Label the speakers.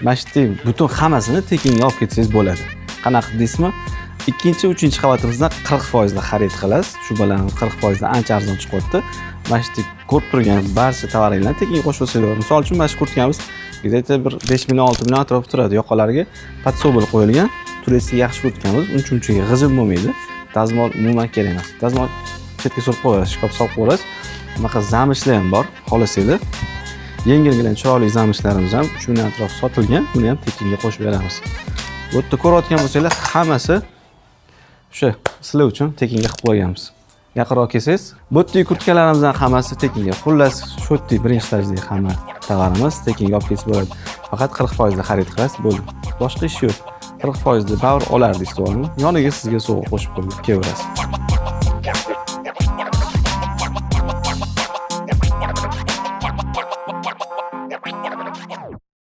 Speaker 1: Mana shu butun hammasini tekinga olib ketsangiz bo'ladi. Qanaqa deysizmi? Ikkinchi, uchinchi qavatimizdan 40% da xarid qilasiz. Shu bilan 40% dan ancha arzon chiqyapti. Mana shu ko'rib turgan barcha tovaringlarni tekinga qo'shib olsanglar, misol uchun mana shu kurtkamiz где-то bir 5 million 6 million atrofida turadi. Yoqalariga podsobol qo'yilgan. Turesi yaxshi kurtkamiz, uncha g'ijim bo'lmaydi. Dazmol umuman kerak emas. Dazmol chetga surib qo'yasiz, shkaf solib qo'yasiz. Bunaqa zamishlar ham bor, xohlasanglar. Yengilgina chiroyli zamishlarimiz ham shuni atrofida sotilgan. Buni ham tekinga qo'shib beramiz. Bu yerda ko'rayotgan bo'lsanglar, hammasi o'sha sizlar uchun tekinga qilib qo'yganmiz. Yaqinroq kelsangiz, bu yerdagi kurtkalarimizdan hammasi tekinga. Xullas, shu yerdagi birinchi tajdagi hamma tovarimiz tekinga olib ketsa bo'ladi. Faqat 40% da xarid qilasiz, bo'ldi. Boshqa ish yo'q. 40% da baribir olardingiz, to'g'rimi? Yoniga sizga sovg'a qo'shib kelaverasiz.